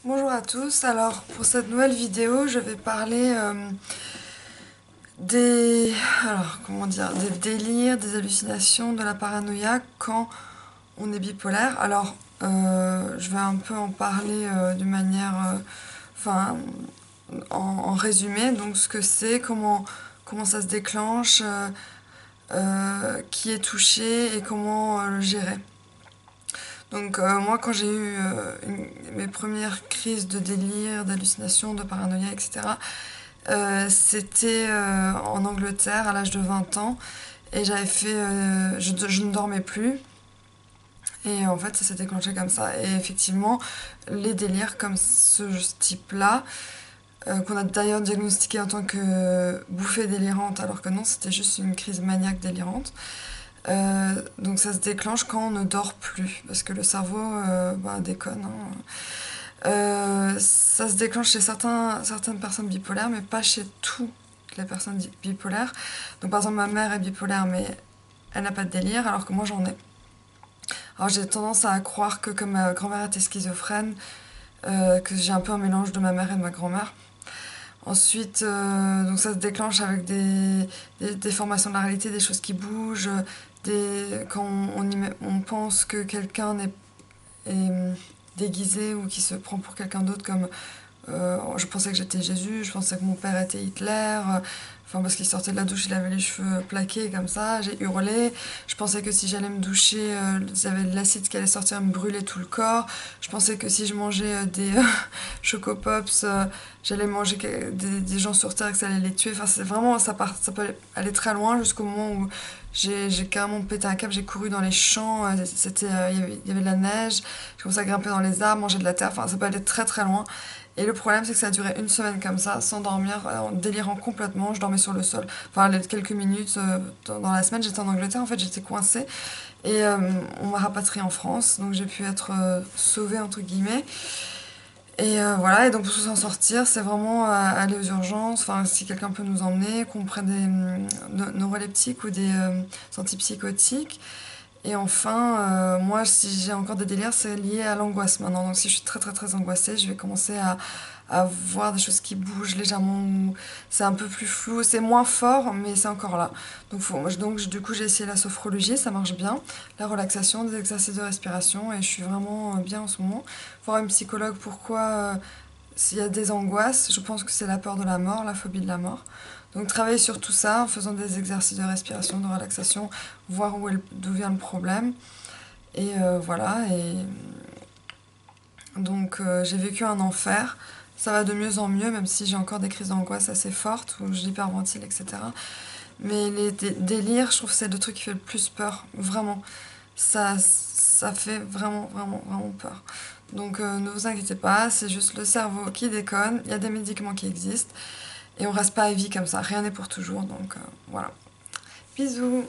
Bonjour à tous, alors pour cette nouvelle vidéo je vais parler des, des délires, des hallucinations, de la paranoïa quand on est bipolaire. Alors je vais un peu en parler de manière, enfin en résumé, donc ce que c'est, comment ça se déclenche, qui est touché et comment le gérer. Donc moi quand j'ai eu mes premières crises de délire, d'hallucination, de paranoïa, etc., c'était en Angleterre à l'âge de 20 ans et j'avais fait, je ne dormais plus et en fait ça s'est déclenché comme ça. Et effectivement les délires comme ce type-là, qu'on a d'ailleurs diagnostiqué en tant que bouffée délirante alors que non c'était juste une crise maniaque délirante. Donc ça se déclenche quand on ne dort plus, parce que le cerveau déconne, hein. Ça se déclenche chez certaines personnes bipolaires, mais pas chez toutes les personnes bipolaires. Donc par exemple ma mère est bipolaire, mais elle n'a pas de délire, alors que moi j'en ai. Alors j'ai tendance à croire que comme ma grand-mère était schizophrène, que j'ai un peu un mélange de ma mère et de ma grand-mère. Ensuite, donc ça se déclenche avec des formations de la réalité, des choses qui bougent, quand on pense que quelqu'un est déguisé ou qui se prend pour quelqu'un d'autre, comme je pensais que j'étais Jésus, je pensais que mon père était Hitler, enfin parce qu'il sortait de la douche, il avait les cheveux plaqués comme ça, j'ai hurlé, je pensais que si j'allais me doucher, j'avais de l'acide qui allait sortir me brûler tout le corps, je pensais que si je mangeais des chocopops, j'allais manger des gens sur Terre et que ça allait les tuer, enfin c'est vraiment, ça peut aller très loin jusqu'au moment où j'ai carrément pété un câble, j'ai couru dans les champs, il y avait de la neige, j'ai commencé à grimper dans les arbres, manger de la terre, enfin ça peut aller très très loin. Et le problème, c'est que ça a duré une semaine comme ça, sans dormir, en délirant complètement. Je dormais sur le sol. Enfin, les quelques minutes dans la semaine, j'étais en Angleterre, en fait, j'étais coincée. Et on m'a rapatriée en France, donc j'ai pu être sauvée, entre guillemets. Et voilà, et donc pour s'en sortir, c'est vraiment aller aux urgences, enfin, si quelqu'un peut nous emmener, qu'on prenne des neuroleptiques ou des antipsychotiques. Et enfin, moi, si j'ai encore des délires, c'est lié à l'angoisse maintenant. Donc si je suis très très très angoissée, je vais commencer à voir des choses qui bougent légèrement, ou c'est un peu plus flou, c'est moins fort, mais c'est encore là. Du coup, j'ai essayé la sophrologie, ça marche bien. La relaxation, des exercices de respiration, et je suis vraiment bien en ce moment. Voir une psychologue, pourquoi s'il y a des angoisses, je pense que c'est la peur de la mort, la phobie de la mort. Donc travailler sur tout ça en faisant des exercices de respiration, de relaxation, voir d'où vient le problème. Et voilà, et donc j'ai vécu un enfer. Ça va de mieux en mieux, même si j'ai encore des crises d'angoisse assez fortes, où j'hyperventile, etc. Mais les délires, je trouve que c'est le truc qui fait le plus peur, vraiment. Ça fait vraiment, vraiment, vraiment peur. Donc ne vous inquiétez pas, c'est juste le cerveau qui déconne, il y a des médicaments qui existent, et on reste pas à vie comme ça, rien n'est pour toujours, donc voilà. Bisous!